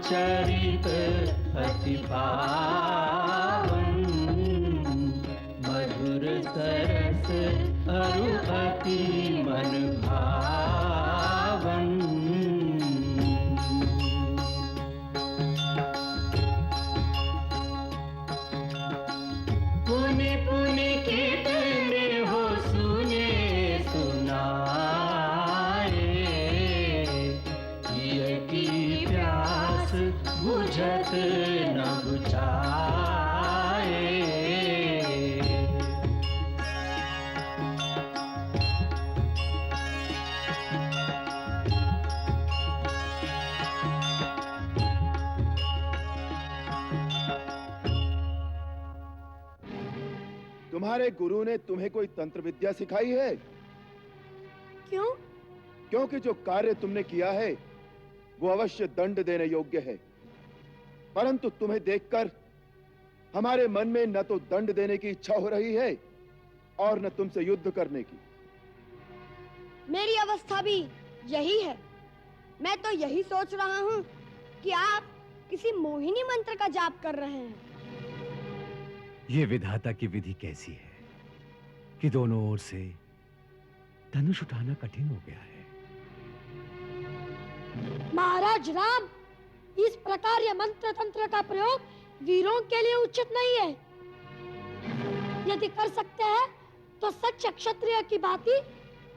चरित अति पावन, मधुर सरस अरु अति मन भावन। पुनि पुनि कितने हो सुने सुनाए, पिय की प्यास बुझत न बुझाए। तुम्हारे गुरु ने तुम्हें कोई तंत्र विद्या सिखाई है? क्यों? क्योंकि जो कार्य तुमने किया है वो अवश्य दंड देने योग्य है, परंतु तुम्हें देखकर हमारे मन में न तो दंड देने की इच्छा हो रही है और न तुमसे युद्ध करने की। मेरी अवस्था भी यही है। मैं तो यही सोच रहा हूँ कि आप किसी मोहिनी मंत्र का जाप कर रहे हैं। ये विधाता की विधि कैसी है कि दोनों ओर से धनुष उठाना कठिन हो गया है। महाराज राम, इस प्रकार यह मंत्र तंत्र का प्रयोग वीरों के लिए उचित नहीं है। यदि कर सकते हैं तो सच्चे क्षत्रिय की भांति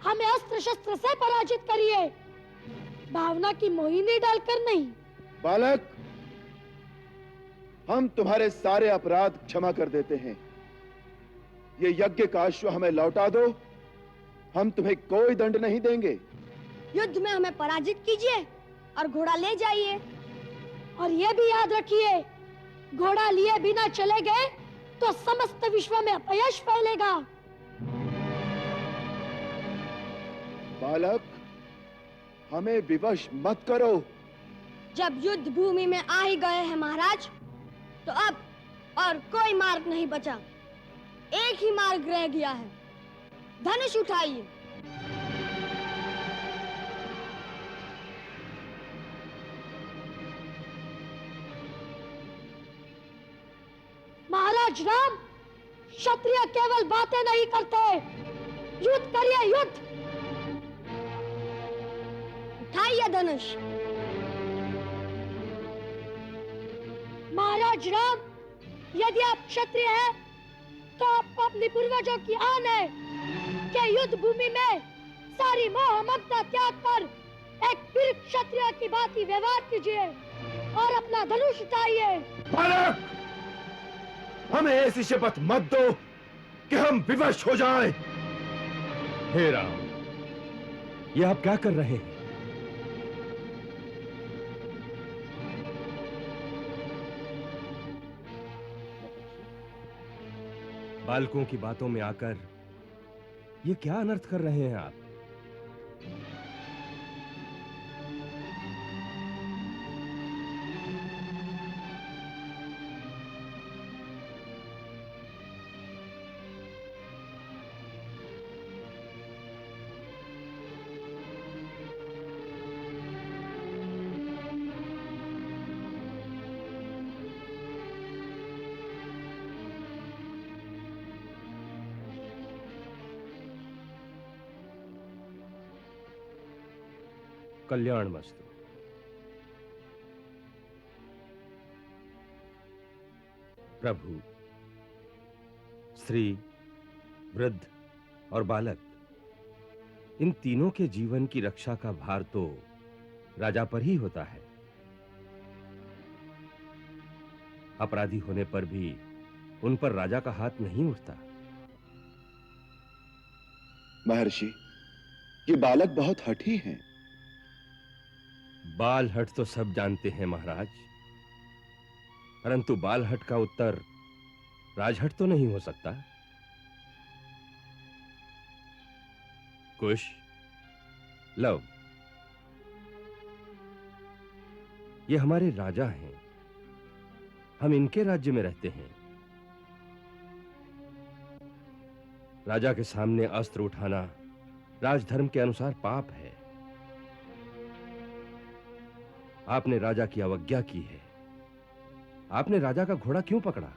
हमें अस्त्र शस्त्र से पराजित करिए, भावना की मोहिनी डालकर नहीं। बालक, हम तुम्हारे सारे अपराध क्षमा कर देते हैं। ये यज्ञ का अश्व हमें लौटा दो, हम तुम्हें कोई दंड नहीं देंगे। युद्ध में हमें पराजित कीजिए और घोड़ा ले जाइए, और ये भी याद रखिए, घोड़ा लिए बिना चले गए तो समस्त विश्व में अपयश फैलेगा। बालक, हमें विवश मत करो। जब युद्ध भूमि में आ ही गए हैं महाराज, तो अब और कोई मार्ग नहीं बचा। एक ही मार्ग रह गया है, धनुष उठाइए। महाराज राम, क्षत्रिय केवल बातें नहीं करते, युद्ध करिए, युद्ध। उठाइए धनुष। महाराज राम, यदि आप क्षत्रिय हैं, तो आपको अपनी पूर्वजों की आन है कि युद्ध भूमि में सारी मोह ममता त्याग कर एक वीर क्षत्रिय की भांति व्यवहार कीजिए और अपना धनुष उठाइए। बालक, हमें ऐसी शपथ मत दो कि हम विवश हो जाएं। हे राम, ये आप क्या कर रहे हैं? बालकों की बातों में आकर ये क्या अनर्थ कर रहे हैं आप? कल्याणमस्तु। प्रभु, स्त्री, वृद्ध और बालक, इन तीनों के जीवन की रक्षा का भार तो राजा पर ही होता है। अपराधी होने पर भी उन पर राजा का हाथ नहीं उठता। महर्षि, ये बालक बहुत हठी हैं। बाल हट तो सब जानते हैं महाराज, परंतु बाल हट का उत्तर राजहट तो नहीं हो सकता। कुश, लव, ये हमारे राजा हैं, हम इनके राज्य में रहते हैं। राजा के सामने अस्त्र उठाना राजधर्म के अनुसार पाप है। आपने राजा की अवज्ञा की है। आपने राजा का घोड़ा क्यों पकड़ा?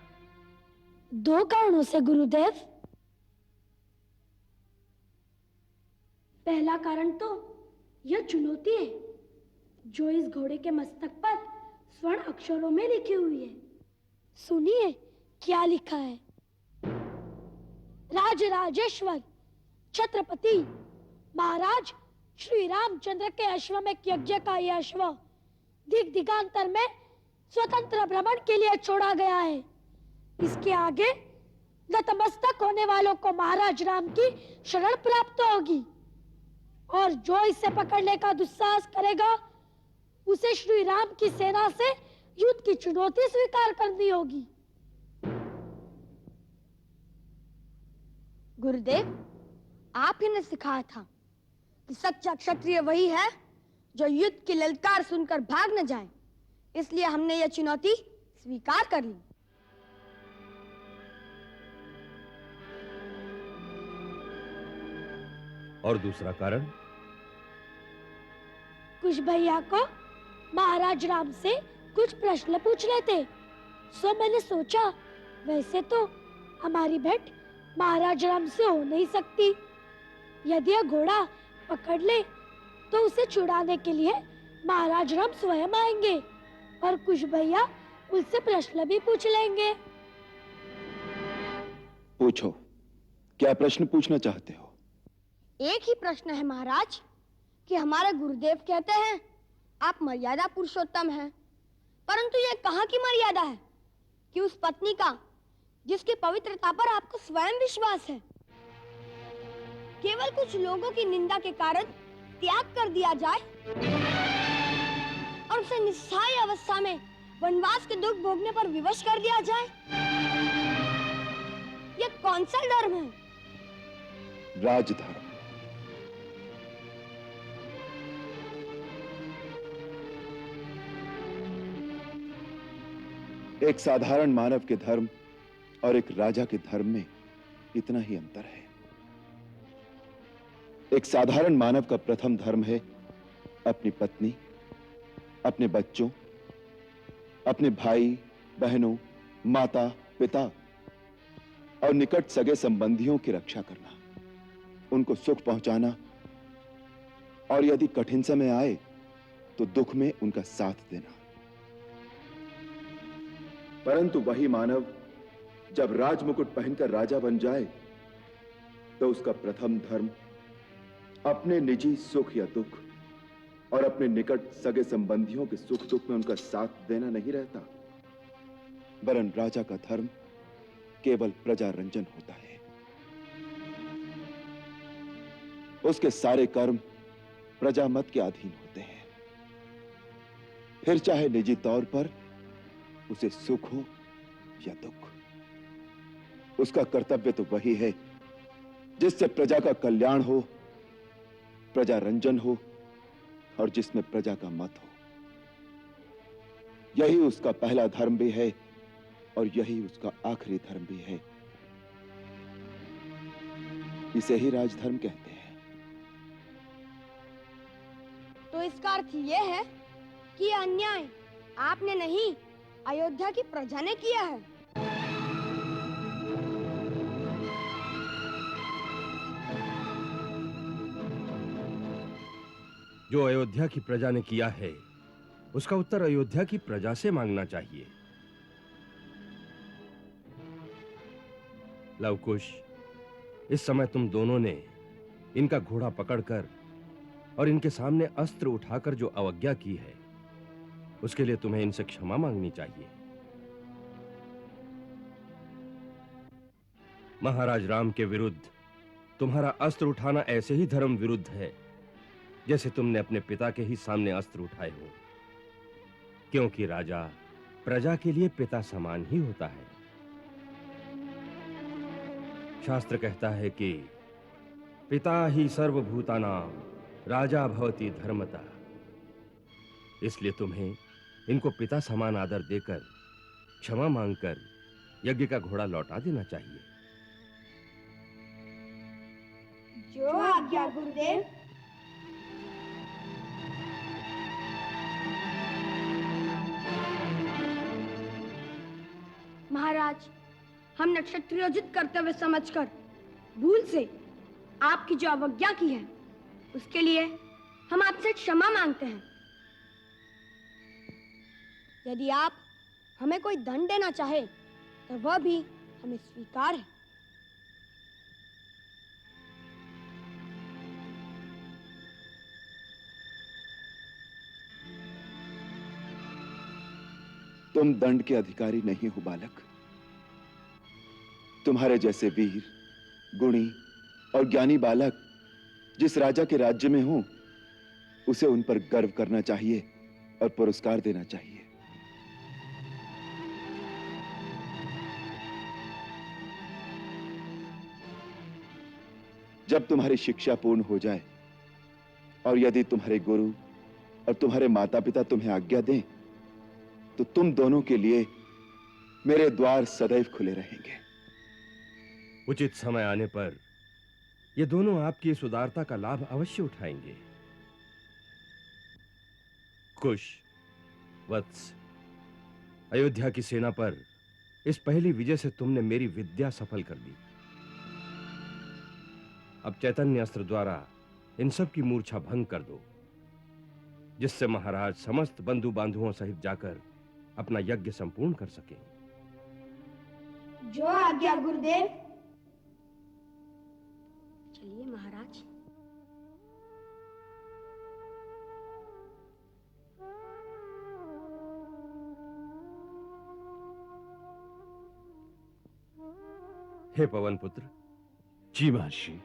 2 कारणों से गुरुदेव। पहला कारण तो यह चुनौती है जो इस घोड़े के मस्तक पर स्वर्ण अक्षरों में लिखी हुई है। सुनिए क्या लिखा है। राजराजेश्वर छत्रपति महाराज श्री रामचंद्र के अश्वमेध यज्ञ का यह अश्व दिग दिगांतर में स्वतंत्र भ्रमण के लिए छोड़ा गया है। इसके आगे नतमस्तक होने वालों को महाराज राम की शरण प्राप्त होगी और जो इसे पकड़ने का दुस्साहस करेगा उसे श्री राम की सेना से युद्ध की चुनौती स्वीकार करनी होगी। गुरुदेव, आप ही ने सिखाया था कि सच्चा क्षत्रिय वही है जो युद्ध की ललकार सुनकर भाग न जाए। इसलिए हमने यह चुनौती स्वीकार कर ली। और दूसरा कारण? कुछ भैया को महाराज राम से कुछ प्रश्न पूछने थे, सो मैंने सोचा वैसे तो हमारी भेंट महाराज राम से हो नहीं सकती। यदि यह घोड़ा पकड़ ले तो उसे छुड़ाने के लिए महाराज राम स्वयं आएंगे और कुछ भैया उससे प्रश्न भी पूछ लेंगे। पूछो, क्या प्रश्न पूछना चाहते हो? एक ही प्रश्न है महाराज कि हमारे गुरुदेव कहते हैं आप मर्यादा पुरुषोत्तम हैं, परंतु यह कहाँ की मर्यादा है कि उस पत्नी का जिसकी पवित्रता पर आपको स्वयं विश्वास है केवल कुछ लोगों की निंदा के कारण त्याग कर दिया जाए और उसे निस्सहाय अवस्था में वनवास के दुख भोगने पर विवश कर दिया जाए? यह कौन सा धर्म है? राजधर्म। एक साधारण मानव के धर्म और एक राजा के धर्म में इतना ही अंतर है। एक साधारण मानव का प्रथम धर्म है अपनी पत्नी, अपने बच्चों, अपने भाई बहनों, माता पिता और निकट सगे संबंधियों की रक्षा करना, उनको सुख पहुंचाना और यदि कठिन समय आए तो दुख में उनका साथ देना। परंतु वही मानव जब राजमुकुट पहनकर राजा बन जाए तो उसका प्रथम धर्म अपने निजी सुख या दुख और अपने निकट सगे संबंधियों के सुख दुख में उनका साथ देना नहीं रहता, वरन राजा का धर्म केवल प्रजा रंजन होता है। उसके सारे कर्म प्रजा मत के अधीन होते हैं, फिर चाहे निजी तौर पर उसे सुख हो या दुख। उसका कर्तव्य तो वही है जिससे प्रजा का कल्याण हो, प्रजा रंजन हो और जिसमें प्रजा का मत हो। यही उसका पहला धर्म भी है और यही उसका आखिरी धर्म भी है। इसे ही राजधर्म कहते हैं। तो इसका अर्थ यह है कि यह अन्याय आपने नहीं अयोध्या की प्रजा ने किया है। जो अयोध्या की प्रजा ने किया है उसका उत्तर अयोध्या की प्रजा से मांगना चाहिए। लवकुश, इस समय तुम दोनों ने इनका घोड़ा पकड़कर और इनके सामने अस्त्र उठाकर जो अवज्ञा की है उसके लिए तुम्हें इनसे क्षमा मांगनी चाहिए। महाराज राम के विरुद्ध तुम्हारा अस्त्र उठाना ऐसे ही धर्म विरुद्ध है जैसे तुमने अपने पिता के ही सामने अस्त्र उठाए हो, क्योंकि राजा प्रजा के लिए पिता समान ही होता है। शास्त्र कहता है कि पिता ही सर्वभूतानां राजा भवति धर्मतः। इसलिए तुम्हें इनको पिता समान आदर देकर क्षमा मांगकर यज्ञ का घोड़ा लौटा देना चाहिए। जो आज्ञा गुरुदेव। महाराज, हम नक्षत्रोचित कर्तव्य समझकर भूल से आपकी जो अवज्ञा की है, उसके लिए हम आपसे क्षमा मांगते हैं। यदि आप हमें कोई दंड देना चाहे तो वह भी हमें स्वीकार है। तुम दंड के अधिकारी नहीं हो बालक। तुम्हारे जैसे वीर, गुणी और ज्ञानी बालक जिस राजा के राज्य में हो, उसे उन पर गर्व करना चाहिए और पुरस्कार देना चाहिए। जब तुम्हारी शिक्षा पूर्ण हो जाए और यदि तुम्हारे गुरु और तुम्हारे माता पिता तुम्हें आज्ञा दें, तो तुम दोनों के लिए मेरे द्वार सदैव खुले रहेंगे। उचित समय आने पर ये दोनों आपकी इस उदारता का लाभ अवश्य उठाएंगे। कुश, वत्स, अयोध्या की सेना पर इस पहली विजय से तुमने मेरी विद्या सफल कर दी। अब चैतन्य अस्त्र द्वारा इन सब की मूर्छा भंग कर दो, जिससे महाराज समस्त बंधु बांधुओं सहित जाकर अपना यज्ञ संपूर्ण कर सके। जो आज्ञा गुरुदेव। चलिए महाराज। हे पवन पुत्र, जी महर्षि।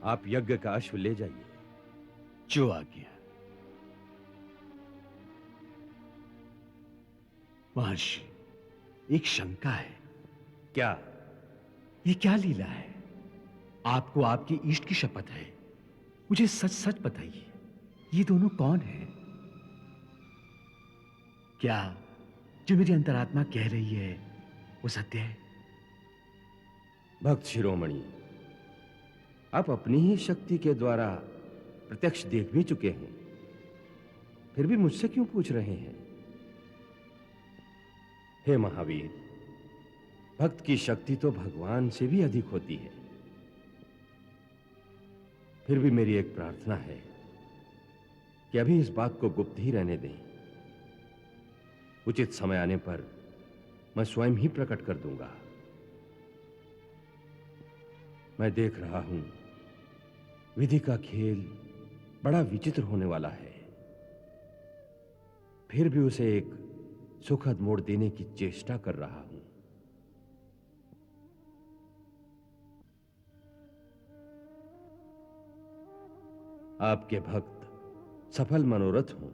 आप यज्ञ का अश्व ले जाइए। जो आज्ञा। महर्षि, एक शंका है। क्या? ये क्या लीला है? आपको आपके इष्ट की शपथ है, मुझे सच सच बताइए, ये दोनों कौन हैं? क्या जो मेरी अंतरात्मा कह रही है वो सत्य है? भक्त शिरोमणि, आप अपनी ही शक्ति के द्वारा प्रत्यक्ष देख भी चुके हैं, फिर भी मुझसे क्यों पूछ रहे हैं? हे महावीर, भक्त की शक्ति तो भगवान से भी अधिक होती है। फिर भी मेरी एक प्रार्थना है कि अभी इस बात को गुप्त ही रहने दें। उचित समय आने पर मैं स्वयं ही प्रकट कर दूंगा। मैं देख रहा हूं, विधि का खेल बड़ा विचित्र होने वाला है, फिर भी उसे एक सुखद मोड़ देने की चेष्टा कर रहा हूं। आपके भक्त सफल मनोरथ हों।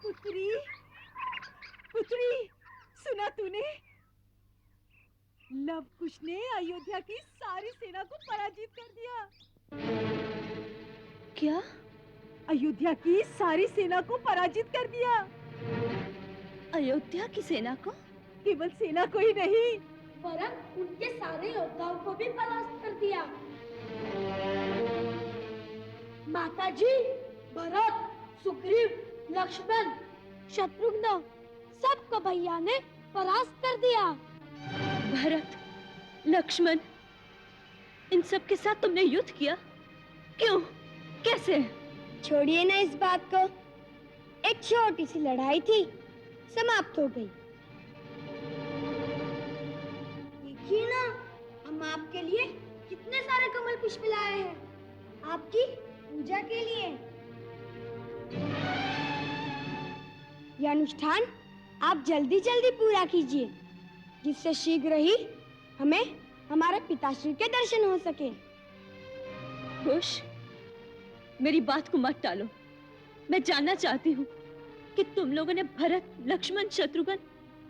पुत्री, पुत्री, सुना तूने? लव कुश ने अयोध्या की सारी सेना को पराजित कर दिया। क्या? अयोध्या की सारी सेना को पराजित कर दिया। अयोध्या की सेना को? केवल सेना को ही नहीं, वरन उनके सारे योद्धाओं को भी परास्त कर दिया। माताजी, भरत, सुग्रीव, लक्ष्मण, शत्रुघ्न, सबको भैया ने परास्त कर दिया। भरत, लक्ष्मण, इन सब के साथ तुमने युद्ध किया? क्यों? कैसे? छोड़िए ना इस बात को। एक छोटी सी लड़ाई थी, समाप्त हो गई। देखिए ना, हम आपके लिए कितने सारे कमल पुष्प लाए हैं, आपकी पूजा के लिए। यह अनुष्ठान आप जल्दी जल्दी पूरा कीजिए, जिससे शीघ्र ही हमें हमारे पिताश्री के दर्शन हो सके। खुश, मेरी बात को मत टालो। मैं जानना चाहती हूँ कि तुम लोगों ने भरत, लक्ष्मण, शत्रुघ्न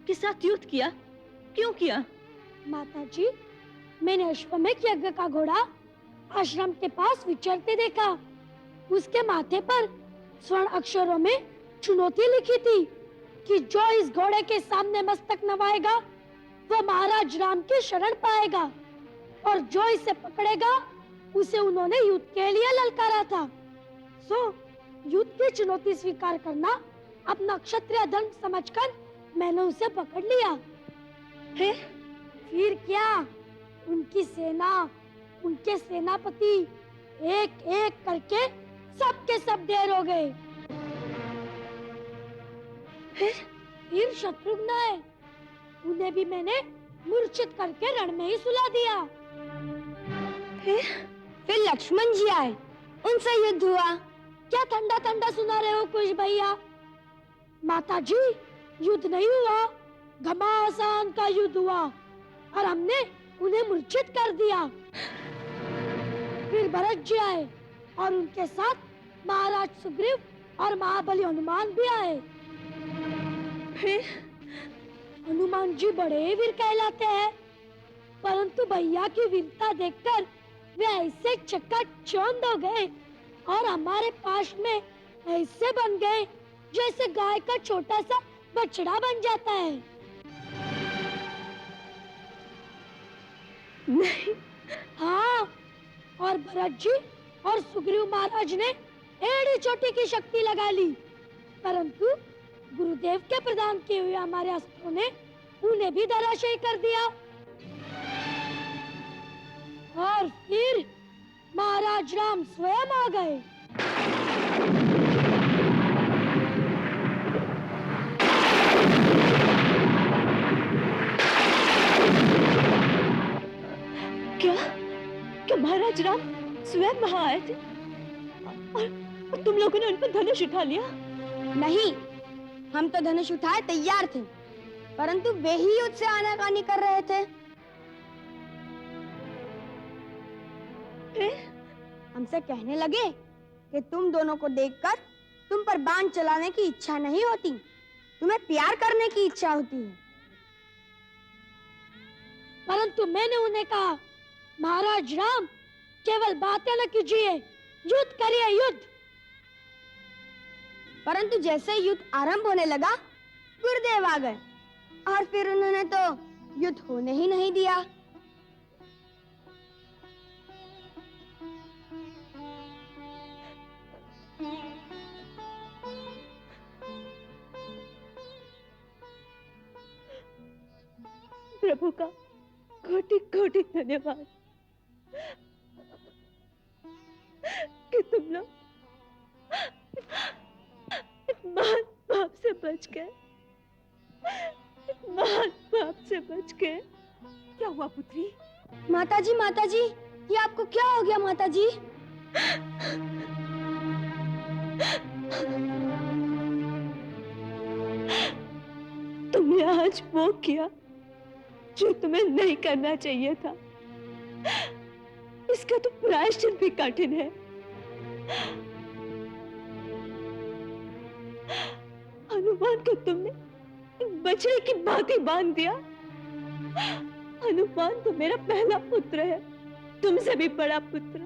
के साथ युद्ध किया, क्यों किया? माताजी, मैंने अश्वमेध यज्ञ का घोड़ा आश्रम के पास विचरते देखा। उसके माथे पर स्वर्ण अक्षरों में चुनौती लिखी थी कि जो इस घोड़े के सामने मस्तक नवाएगा वह महाराज राम की शरण पाएगा, और जो इसे पकड़ेगा उसे उन्होंने युद्ध के लिए ललकारा था। सो युद्ध की चुनौती स्वीकार करना अपना क्षत्रिय धर्म समझकर मैंने उसे पकड़ लिया। फिर क्या, उनकी सेना, उनके सेनापति एक एक करके सबके सब ढेर हो गए। फिर शत्रुघ्न आए, उन्हें भी मैंने मूर्छित करके रण में ही सुला दिया। फिर लक्ष्मण जी आए, उनसे युद्ध हुआ। क्या ठंडा ठंडा सुना रहे हो कुछ भैया? माताजी, युद्ध नहीं हुआ, घमासान का युद्ध हुआ और हमने उन्हें मूर्छित कर दिया। फिर भरत जी आए और उनके साथ महाराज सुग्रीव और महाबली हनुमान भी आए। फिर हनुमान जी बड़े वीर कहलाते हैं, परंतु भैया की वीरता देखकर वे ऐसे चकाचौंध हो गए और हमारे पास में ऐसे बन गए जैसे गाय का छोटा सा बछड़ा बन जाता है। नहीं। हाँ, और भरत जी और सुग्रीव महाराज ने एड़ी चोटी की शक्ति लगा ली, परंतु गुरुदेव के प्रदान किए हुए हमारे अस्त्रों ने उन्हें भी धराशायी कर दिया। और फिर महाराज राम स्वयं आ गए। क्या महाराज राम स्वयं वहां आए थे और तुम लोगों ने उन पर धनुष उठा लिया? नहीं, हम तो धनुष उठाए तैयार थे, परंतु वे ही युद्ध से आनाकानी कर रहे थे। हमसे कहने लगे कि तुम दोनों को देखकर तुम पर बाण चलाने की इच्छा नहीं होती, तुम्हें प्यार करने की इच्छा होती है। परंतु मैंने उन्हें कहा, महाराज राम, केवल बातें न कीजिए, युद्ध करिए, युद्ध। परंतु जैसे युद्ध आरंभ होने लगा, गुरुदेव आ गए और फिर उन्होंने तो युद्ध होने ही नहीं दिया। प्रभु का कोटि कोटि धन्यवाद कि तुम लोग महान पाप से बच गए, महान पाप से बच गए। क्या हुआ पुत्री? माताजी, ये आपको क्या हो गया माताजी? तुमने आज वो किया जो तुम्हें नहीं करना चाहिए था। इसका तो प्रायश्चित भी कठिन है। हनुमान को तुमने बछड़े की भांति बांध दिया। हनुमान तो मेरा पहला पुत्र है, तुमसे भी बड़ा पुत्र।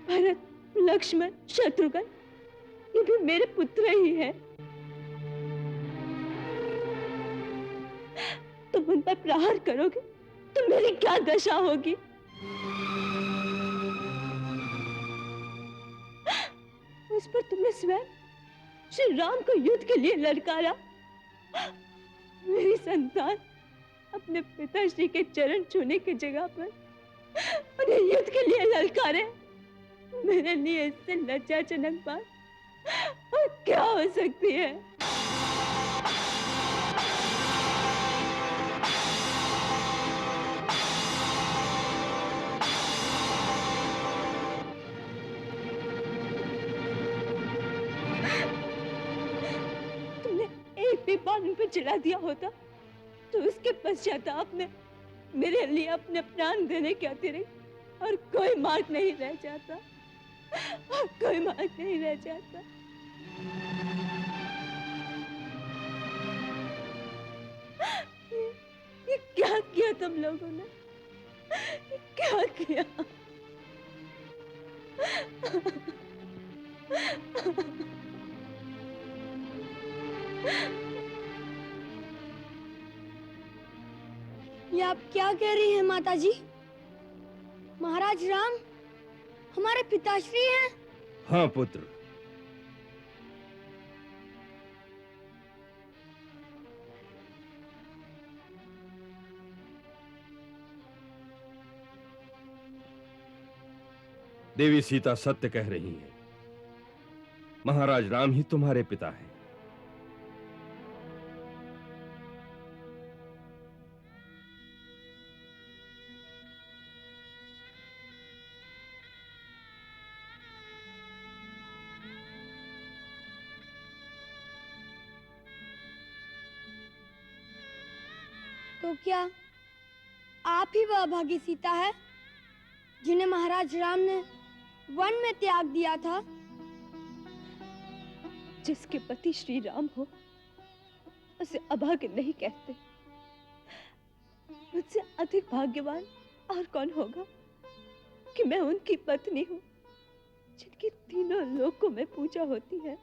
भरत, लक्ष्मण, शत्रुघ्न, ये भी मेरे पुत्र ही है। तुम उन पर प्रहार करोगे तो मेरी क्या दशा होगी? उस पर तुमने स्वयं श्री राम को युद्ध के लिए ललकारा। मेरी संतान अपने पिताश्री के चरण छूने की जगह पर उन्हें युद्ध के लिए ललकारे। मेरे लिए इससे लज्जाजनक बात और क्या हो सकती है? तुमने एक भी बाण उन पर चला दिया होता तो उसके पश्चाताप में मेरे लिए अपने प्राण देने के अतिरिक्त और कोई मार्ग नहीं रह जाता, और कोई मार्ग नहीं रह जाता। ये क्या किया तुम लोगों ने? ये क्या किया? ये आप क्या कह रही हैं माताजी? महाराज राम हमारे पिताश्री हैं। हाँ पुत्र, देवी सीता सत्य कह रही हैं। महाराज राम ही तुम्हारे पिता हैं। तो क्या आप ही वह अभागी सीता है जिन्हें महाराज राम ने वन में त्याग दिया था? जिसके पति श्री राम हो उसे अभागे नहीं कहते। मुझसे अधिक भाग्यवान और कौन होगा कि मैं उनकी पत्नी हूँ जिनकी तीनों लोकों में पूजा होती है।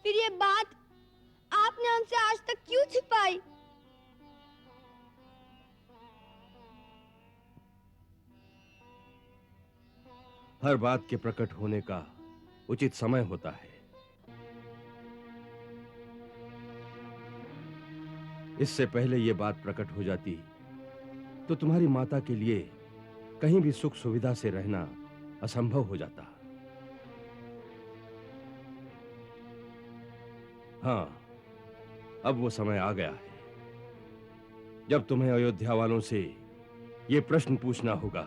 फिर ये बात आपने हमसे आज तक क्यों छिपाई? हर बात के प्रकट होने का उचित समय होता है। इससे पहले यह बात प्रकट हो जाती तो तुम्हारी माता के लिए कहीं भी सुख सुविधा से रहना असंभव हो जाता। हां, अब वो समय आ गया है जब तुम्हें अयोध्या वालों से यह प्रश्न पूछना होगा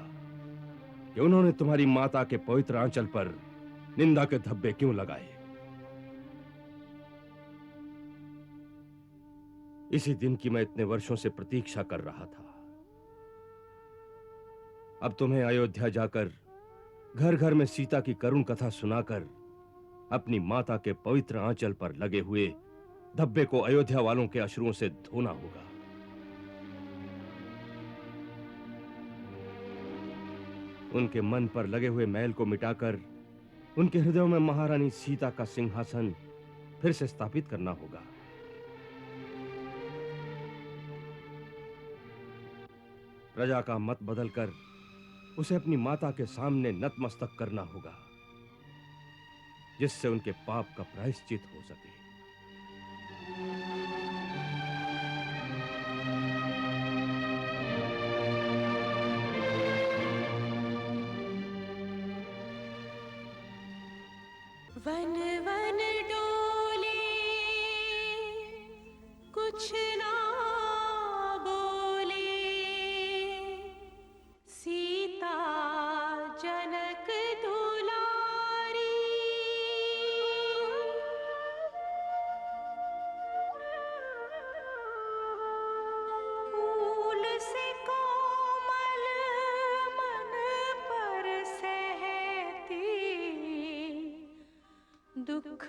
कि उन्होंने तुम्हारी माता के पवित्र आंचल पर निंदा के धब्बे क्यों लगाए। इसी दिन की मैं इतने वर्षों से प्रतीक्षा कर रहा था। अब तुम्हें अयोध्या जाकर घर घर में सीता की करुण कथा सुनाकर अपनी माता के पवित्र आंचल पर लगे हुए धब्बे को अयोध्या वालों के अश्रुओं से धोना होगा। उनके मन पर लगे हुए मैल को मिटाकर उनके हृदयों में महारानी सीता का सिंहासन फिर से स्थापित करना होगा। प्रजा का मत बदलकर उसे अपनी माता के सामने नतमस्तक करना होगा, जिससे उनके पाप का प्रायश्चित हो सके। वन वन डोले कुछ ना बोले, सीता जनक दुलारी। फूल से कोमल मन पर सहती, दुख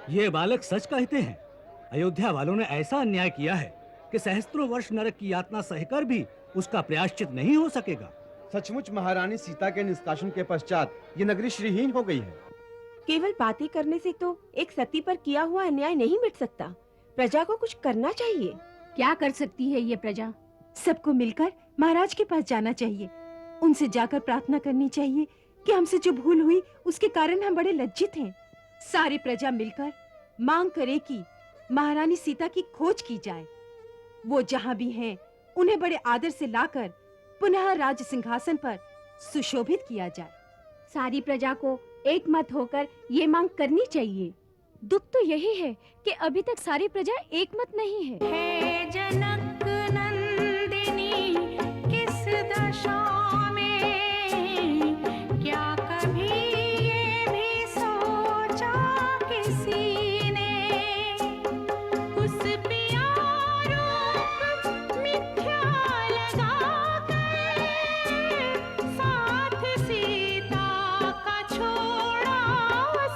ये बालक सच कहते हैं। अयोध्या वालों ने ऐसा अन्याय किया है कि सहस्त्रों वर्ष नरक की यातना सहकर भी उसका प्रायश्चित नहीं हो सकेगा। सचमुच महारानी सीता के निष्कासन के पश्चात ये नगरी श्रीहीन हो गई है। केवल बातें करने से तो एक सती पर किया हुआ अन्याय नहीं मिट सकता। प्रजा को कुछ करना चाहिए। क्या कर सकती है ये प्रजा? सबको मिलकर महाराज के पास जाना चाहिए। उनसे जाकर प्रार्थना करनी चाहिए कि हमसे जो भूल हुई उसके कारण हम बड़े लज्जित हैं। सारी प्रजा मिलकर मांग करे कि महारानी सीता की खोज की जाए। वो जहाँ भी हैं, उन्हें बड़े आदर से लाकर पुनः राज सिंहासन पर सुशोभित किया जाए। सारी प्रजा को एक मत होकर ये मांग करनी चाहिए। दुख तो यही है कि अभी तक सारी प्रजा एक मत नहीं है। हे जनक नंदिनी किस दशा में, क्या कभी ये भी सोचा किसी ने, उस पिया रूप मिथ्या लगा कर साथ सीता का छोड़ा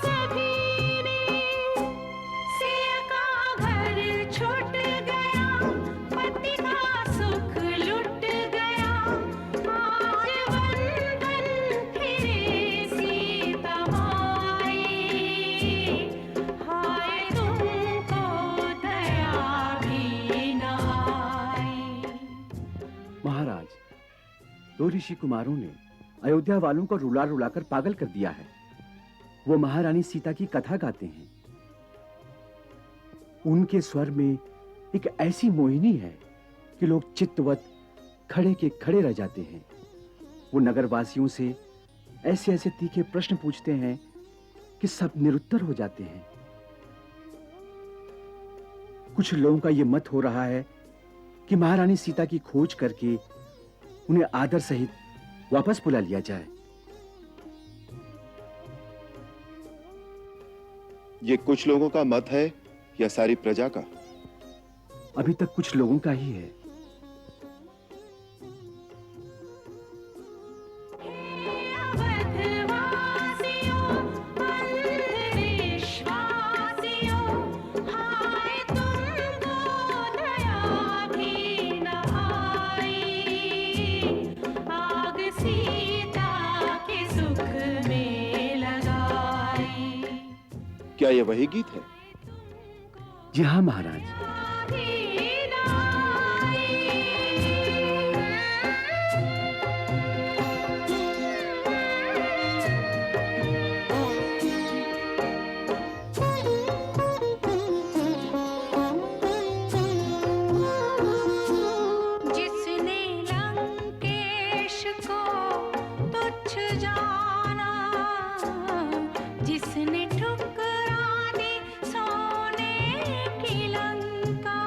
सभी ने। सिया का घर छूट गया, पति का सुख लुट गया, आज बंधन फिरे सीता माई, हाय तुमको दया भी न आई। महाराज, दो ऋषि कुमारों ने अयोध्या वालों को रुला रुलाकर पागल कर दिया है। वो महारानी सीता की कथा गाते हैं। उनके स्वर में एक ऐसी मोहिनी है कि लोग चित्तवत खड़े के खड़े रह जाते हैं। वो नगरवासियों से ऐसे ऐसे तीखे प्रश्न पूछते हैं कि सब निरुत्तर हो जाते हैं। कुछ लोगों का यह मत हो रहा है कि महारानी सीता की खोज करके उन्हें आदर सहित वापस बुला लिया जाए। ये कुछ लोगों का मत है या सारी प्रजा का? अभी तक कुछ लोगों का ही है। अवधवासियों, अंधविश्वासियों, हाय तुमको दया भी न आई, आग सीता के सुख में लगाई। क्या ये वही गीत है? जी हाँ महाराज। भी न आई। जिसने लंकेश को तुच्छ जाना, जिसने ठुकरा दी सोने की लंका,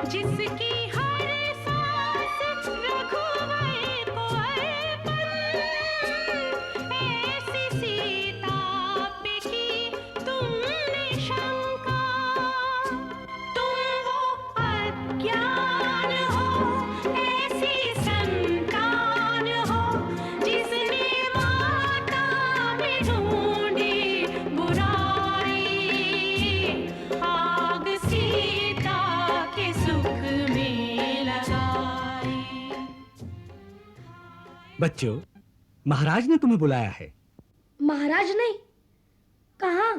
जिसकी हर सांस रघुवर को अर्पण, ऐसी सीता पे की तुमने शंका। तुम वो अज्ञान हो, ऐसी संतान हो, जिसने माता में ढूंढी बुराई, आग सीता के सुख में लगाई। बच्चों, महाराज ने तुम्हें बुलाया है। महाराज नहीं, कहाँ?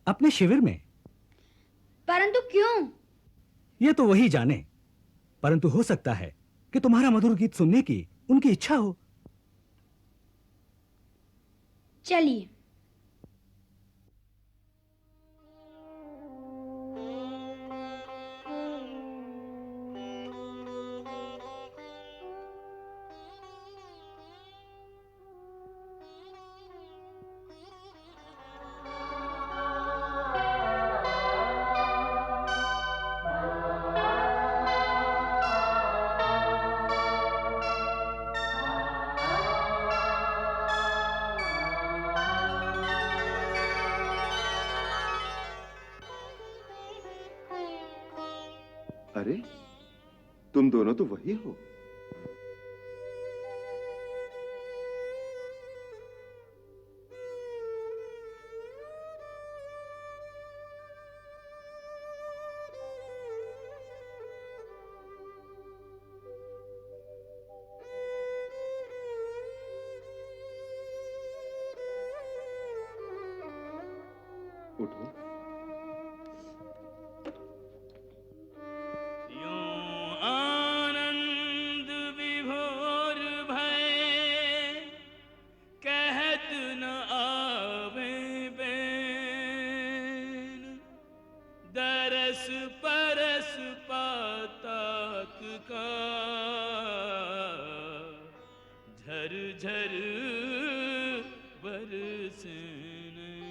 अपने शिविर में। परंतु क्यों? ये तो वही जाने, परंतु हो सकता है कि तुम्हारा मधुर गीत सुनने की उनकी इच्छा हो। चलिए। अरे, तुम दोनों तो वही हो। उठो। यूं आनंद विभोर भय कहत न आवे बैन, दरस परस पातात का झर झर बरसे नैन।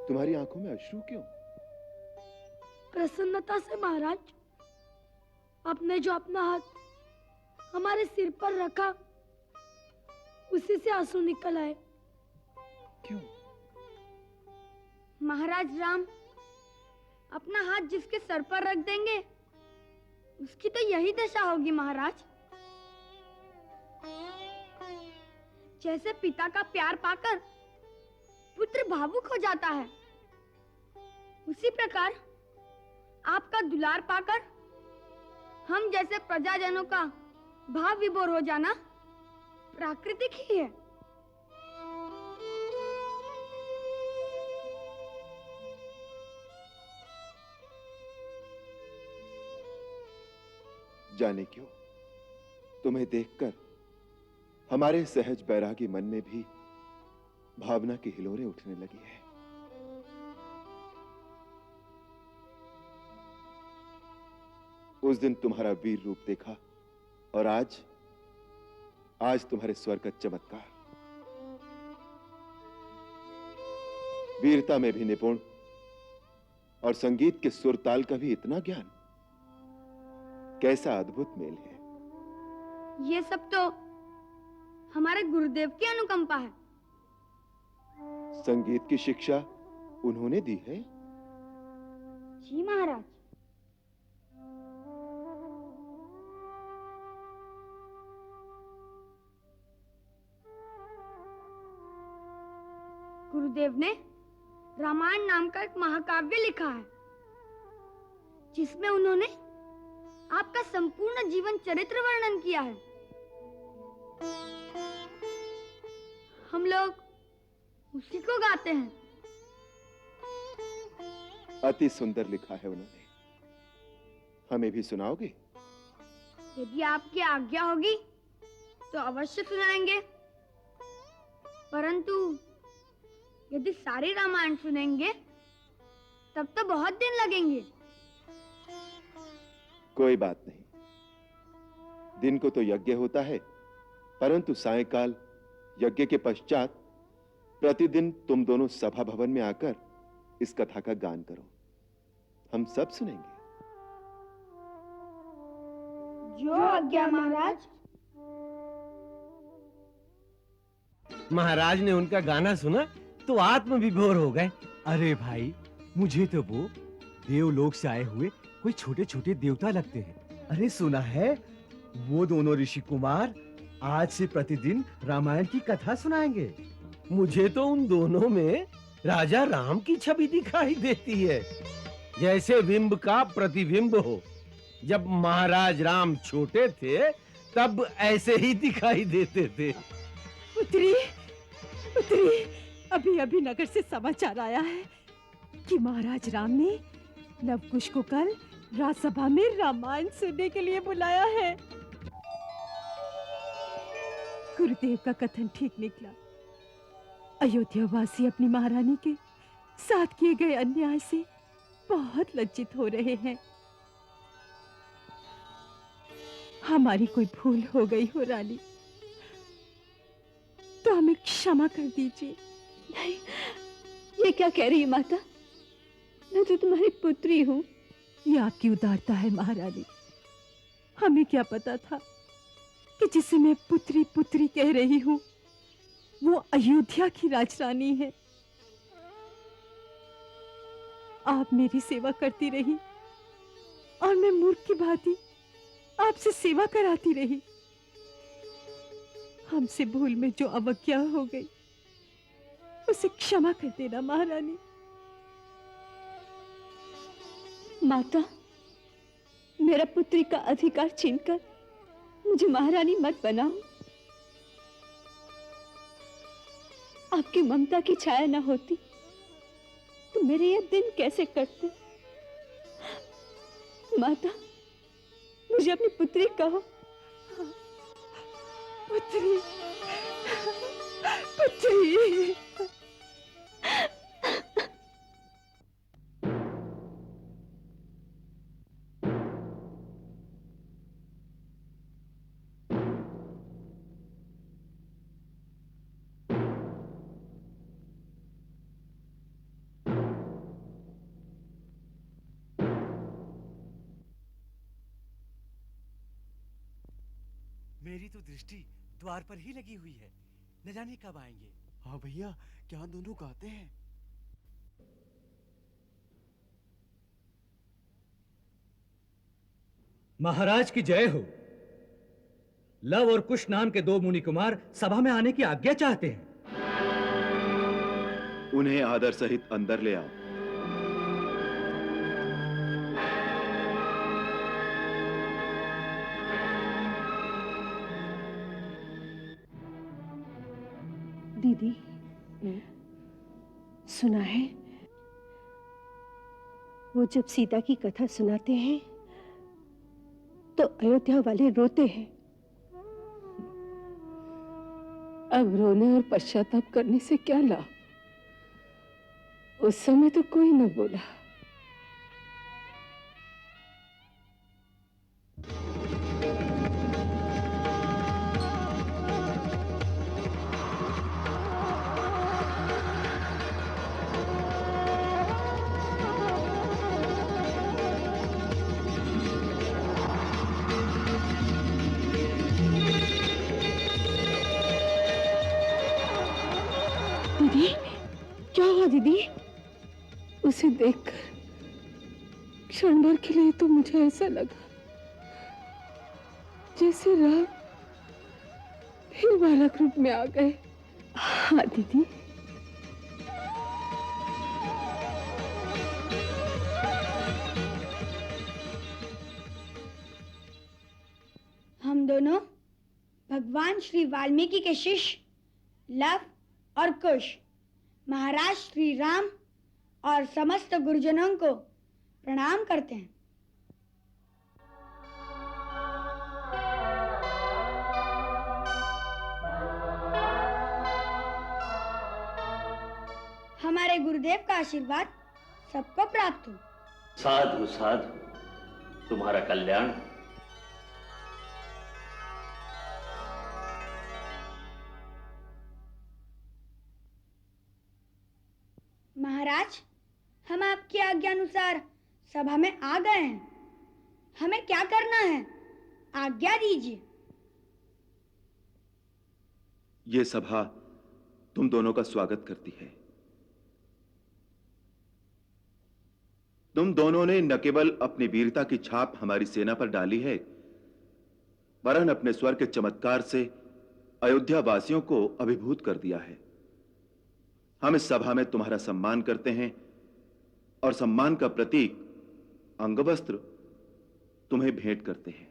तुम्हारी आंखों में अश्रु क्यों? प्रसन्नता से महाराज। आपने जो अपना हाथ हमारे सिर पर रखा, उसी से आंसू निकल आए। क्यों? महाराज राम अपना हाथ जिसके सर पर रख देंगे, उसकी तो यही दशा होगी महाराज। जैसे पिता का प्यार पाकर पुत्र भावुक हो जाता है, उसी प्रकार आपका दुलार पाकर हम जैसे प्रजाजनों का भाव विभोर हो जाना प्राकृतिक ही है। जाने क्यों तुम्हें देखकर हमारे सहज बैरागी मन में भी भावना की हिलोरें उठने लगी है। उस दिन तुम्हारा वीर रूप देखा और आज तुम्हारे स्वर का चमत्कार। वीरता में भी निपुण और संगीत के सुर ताल का भी इतना ज्ञान, कैसा अद्भुत मेल है। ये सब तो हमारे गुरुदेव की अनुकंपा है। संगीत की शिक्षा उन्होंने दी है। जी महाराज। गुरुदेव ने रामायण नाम का एक महाकाव्य लिखा है, जिसमें उन्होंने आपका संपूर्ण जीवन चरित्र वर्णन किया है। हम लोग उसी को गाते हैं। अति सुंदर लिखा है उन्होंने। हमें भी सुनाओगे? यदि आपकी आज्ञा होगी तो अवश्य सुनाएंगे, परंतु यदि सारी रामायण सुनेंगे तब तो बहुत दिन लगेंगे। कोई बात नहीं, दिन को तो यज्ञ होता है, परंतु सायंकाल यज्ञ के पश्चात प्रतिदिन तुम दोनों सभा भवन में आकर इस कथा का गान करो, हम सब सुनेंगे। जो आज्ञा महाराज। महाराज ने उनका गाना सुना तो आत्मविभोर हो गए। अरे भाई, मुझे तो वो देवलोक से आए हुए कोई छोटे छोटे देवता लगते हैं। अरे सुना है, वो दोनों ऋषि कुमार आज से प्रतिदिन रामायण की कथा सुनाएंगे। मुझे तो उन दोनों में राजा राम की छवि दिखाई देती है, जैसे बिंब का प्रतिबिंब हो। जब महाराज राम छोटे थे तब ऐसे ही दिखाई देते थे। पुत्री, पुत्री, अभी अभी नगर से समाचार आया है कि महाराज राम ने लवकुश को कल राजसभा में रामायण सुनने के लिए बुलाया है। गुरुदेव का कथन ठीक निकला। अयोध्यावासी अपनी महारानी के साथ किए गए अन्याय से बहुत लज्जित हो रहे हैं। हमारी कोई भूल हो गई हो रानी, तो हमें क्षमा कर दीजिए। नहीं, ये क्या कह रही है माता? मैं तो तुम्हारी पुत्री हूँ। ये आपकी उदारता है महारानी। हमें क्या पता था कि जिसे मैं पुत्री पुत्री कह रही हूँ वो अयोध्या की राजरानी है। आप मेरी सेवा करती रही और मैं मूर्ख की भांति आपसे सेवा कराती रही। हमसे भूल में जो अवज्ञा हो गई उसे क्षमा कर देना महारानी। माता, मेरा पुत्री का अधिकार छीनकर मुझे महारानी मत बनाओ। आपकी ममता की छाया न होती तो मेरे ये दिन कैसे कटते। माता, मुझे अपनी पुत्री कहो। पुत्री, पुत्री। मेरी तो दृष्टि द्वार पर ही लगी हुई है, न जाने कब आएंगे। हाँ भैया, क्या दोनों गाते हैं? महाराज की जय हो। लव और कुश नाम के 2 मुनि कुमार सभा में आने की आज्ञा चाहते हैं। उन्हें आदर सहित अंदर ले आओ। दीदी, सुना है वो जब सीता की कथा सुनाते हैं तो अयोध्या वाले रोते हैं। अब रोने और पश्चाताप करने से क्या लाभ? उस समय तो कोई न बोला। दीदी, क्या हुआ दीदी? उसे देखकर क्षण भर के लिए तो मुझे ऐसा लगा जैसे राम फिर बालक रूप में आ गए। हाँ दीदी। हम दोनों भगवान श्री वाल्मीकि के शिष्य लव और कुश, महाराज श्री राम और समस्त गुरुजनों को प्रणाम करते हैं। हमारे गुरुदेव का आशीर्वाद सबको प्राप्त हो। साधु साधु, तुम्हारा कल्याण। महाराज, हम आपकी आज्ञा अनुसार सभा में आ गए हैं। हमें क्या करना है, आज्ञा दीजिए। ये सभा तुम दोनों का स्वागत करती है। तुम दोनों ने न केवल अपनी वीरता की छाप हमारी सेना पर डाली है, वरन अपने स्वर के चमत्कार से अयोध्या वासियों को अभिभूत कर दिया है। हम इस सभा में तुम्हारा सम्मान करते हैं और सम्मान का प्रतीक अंगवस्त्र तुम्हें भेंट करते हैं।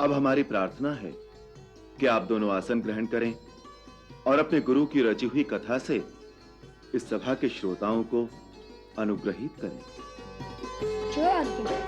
अब हमारी प्रार्थना है कि आप दोनों आसन ग्रहण करें और अपने गुरु की रची हुई कथा से इस सभा के श्रोताओं को अनुग्रहित करें। जो आज्ञा।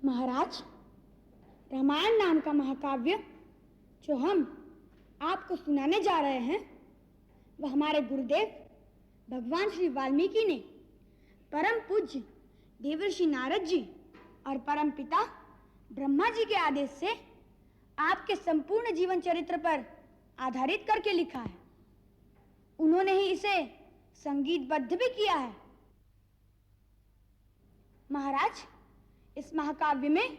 महाराज, रामायण नाम का महाकाव्य जो हम आपको सुनाने जा रहे हैं वह हमारे गुरुदेव भगवान श्री वाल्मीकि ने परम पूज्य देवर्षि नारद जी और परम पिता ब्रह्मा जी के आदेश से आपके संपूर्ण जीवन चरित्र पर आधारित करके लिखा है। उन्होंने ही इसे संगीतबद्ध भी किया है। महाराज, इस महाकाव्य में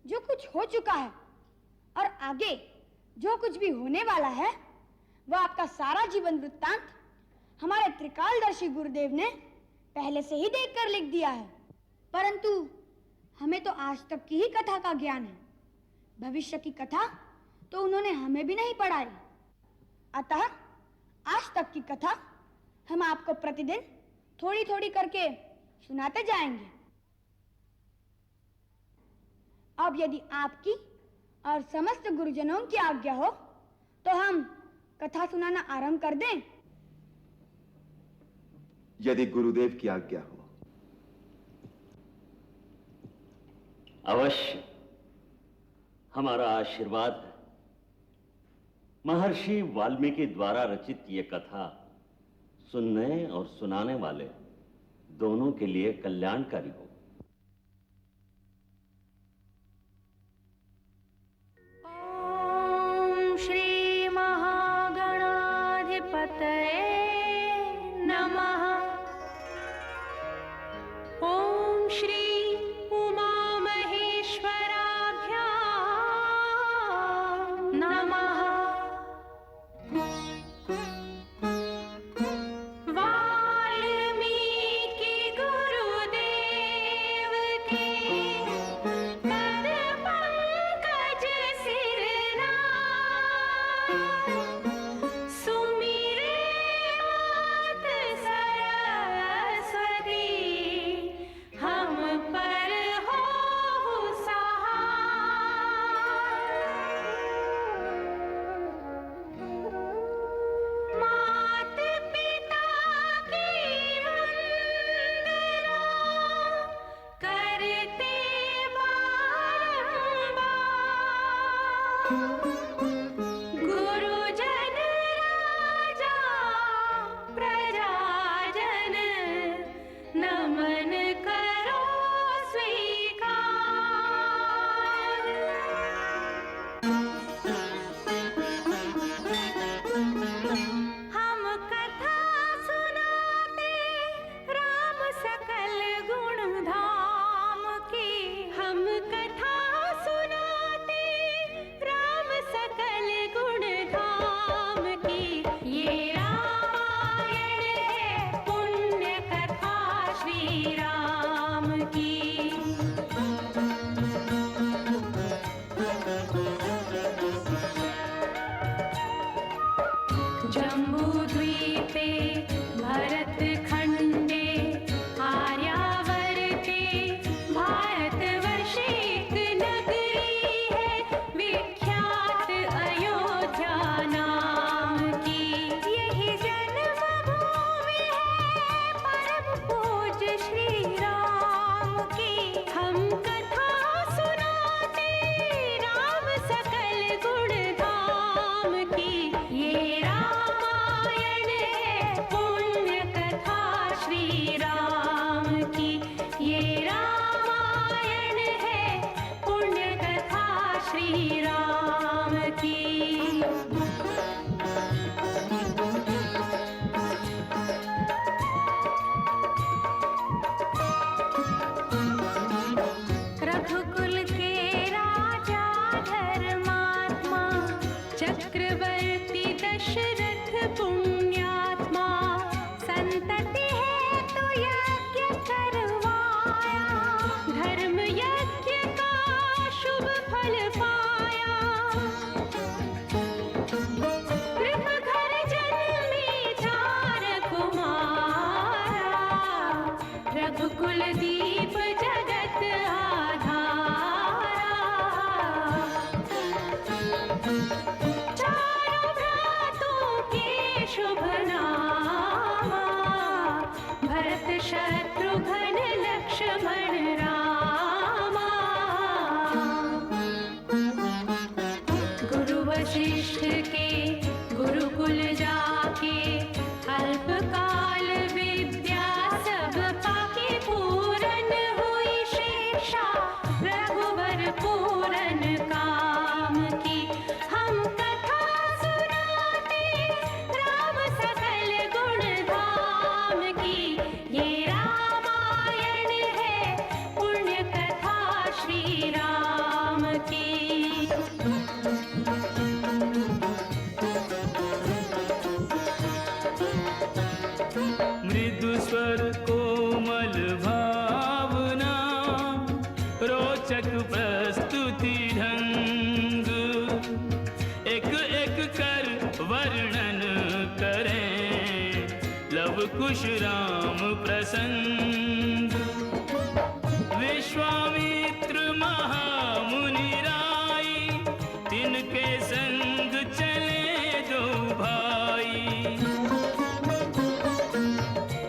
जो कुछ हो चुका है और आगे जो कुछ भी होने वाला है वह आपका सारा जीवन वृत्तांत हमारे त्रिकालदर्शी गुरुदेव ने पहले से ही देखकर लिख दिया है। परंतु हमें तो आज तक की ही कथा का ज्ञान है, भविष्य की कथा तो उन्होंने हमें भी नहीं पढ़ाई। अतः आज तक की कथा हम आपको प्रतिदिन थोड़ी थोड़ी करके सुनाते जाएंगे। अब यदि आपकी और समस्त गुरुजनों की आज्ञा हो तो हम कथा सुनाना आरंभ कर दें। यदि गुरुदेव की आज्ञा हो। अवश्य, हमारा आशीर्वाद है। महर्षि वाल्मीकि द्वारा रचित ये कथा सुनने और सुनाने वाले दोनों के लिए कल्याणकारी हो। ओम श्री महागणाधिपतये नमः। ओम श्री उमा महेश्वराभ्यां नमः। वाल्मीकि गुरुदेव के पद पंकज सिरना, सुमिरे मात सरस्वती, हम पर हो सहाय। मात पिता की वंदना करते बारंबार, गुरुजन राजा प्रजाजन, नमन करो स्वीकार। हम कथा सुनाते राम सकल गुण धाम की, हम कथा सुनाते राम सकल गुण धाम की। ये रामायण है पुण्य कथा श्री राम की। जम्बूद्वीपे भरत खंडे आर्यावर्ते भारतवर्षे एक नगरी है विख्यात अयोध्या नाम की। यही जन्मभूमि है परम पूज्य श्री राम की। हम कथा सुनाते राम सकल गुण धाम की। ये रामायण है पुण्य कथा श्री राम की। ये रामायण है पुण्य कथा श्री राम की। रघुकुल के राजा धर्मात्मा, चक्रवर्ती दशरथ पुण्यात्मा, संतति है तो यज्ञ करवाया, धर्म यज्ञ का शुभ फल पाया। कृप घर जन्मी 4 कुमारा, रघुकुल दीप जगत आधारा। चारों भ्रातों के शुभ नामा, भरत शत्रुघ्न लक्ष्मण रामा। पूरन काम की। हम कथा सुनाते राम सकल गुण धाम की। ये रामायण है पुण्य कथा श्री राम की। मृदु स्वर कोमल भावना, रोचक प्रस्तुति ढंग, एक एक कर वर्णन करें लव कुश राम प्रसंग। विश्वामित्र महामुनि राई, तिनके संग चले दो भाई।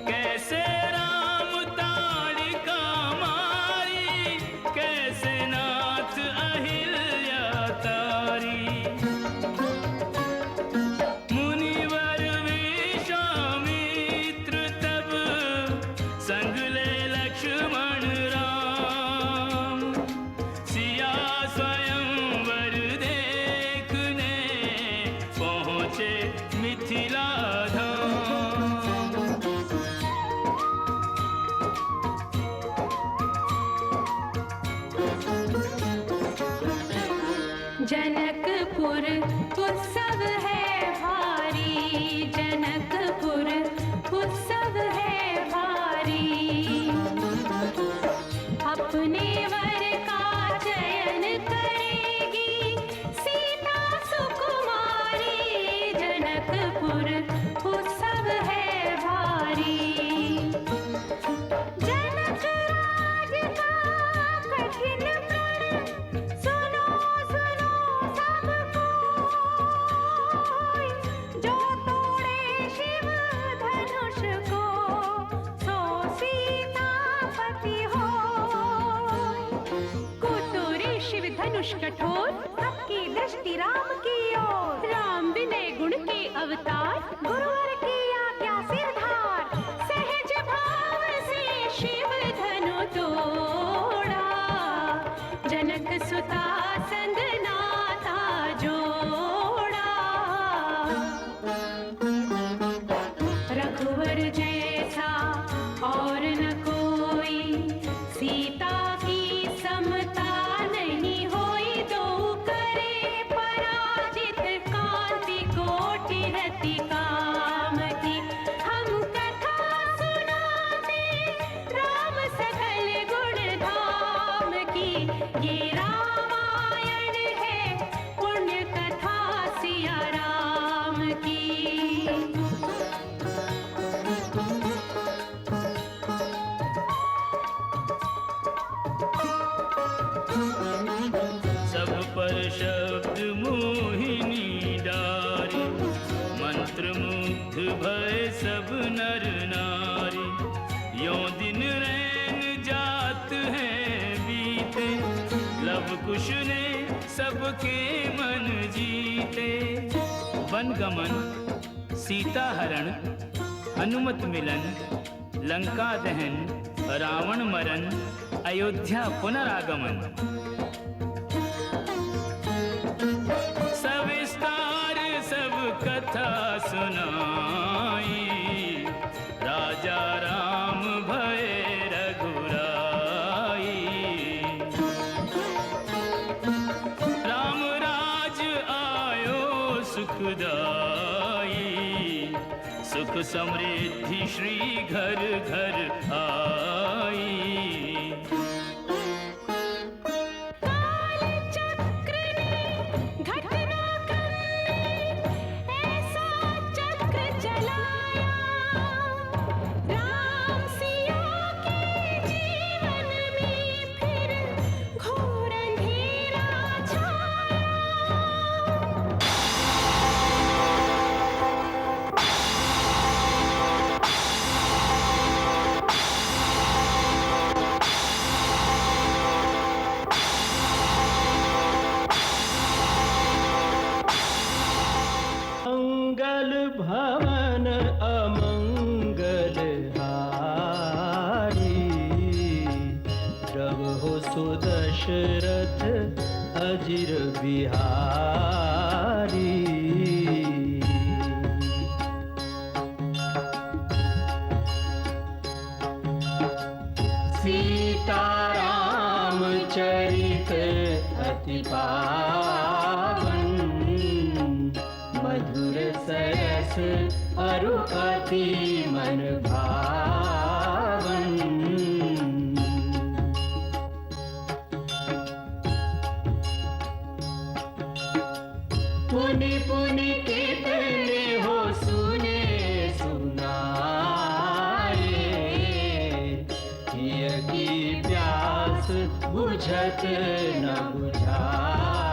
कैसे राम ताड़िका मारी, कैसे नाथ अहिल्या तारी। मुनिवर विश्वामित्र तब संग ले लक्ष्मण राम। सिया स्वयंवर देखने पहुँचे मिथिला धाम। जनकपुर उत्सव है भारी, जनकपुर उत्सव है भारी। अपने वर का चयन करेगी सीता सुकुमारी। जनकपुर उत्सव है भारी। जनक राज का कठिन प्रण, सुनो सुनो सब कोई। जो तोड़े शिव धनुष को, सो सीतापति होय। कुतुरी शिव धनुष कठोर, सबकी दृष्टि राम की ओर। राम विनय गुण के अवतार, गुरुवर की आज्ञा सिरधार। सहज भाव से शिव धनु तोड़ा, जनक सुता संग नाता जोड़ा। रघुवर जैसा और न कोई, सीता की समता नहीं होई। दो करे पराजित, कांति कोटि रति काम की। हम कथा सुनाते राम सकल गुण धाम की। ये रामायण है पुण्य कथा सिया राम की। सब पर शब्द मोहिनी डारी, मंत्र मुग्ध भय सब नर नारी। यों दिन रैन जात हैं बीते, लव कुश ने सबके मन जीते। वन गमन, सीता हरण, हनुमत मिलन, लंका दहन, रावण मरण, अयोध्या पुनरागमन। सविस्तार सब कथा सुनाई, राजा राम भय रघुराई। राम राज आयो सुखदाई, सुख समृद्धि श्री घर घर आई। रघुपथ अजिर बिहारी। सीताराम चरित अति पावन, मधुर सरस अरु अति मन भावन। पुनि पुनि कितने हो सुने सुनाए, किय की प्यास बुझत न बुझाए।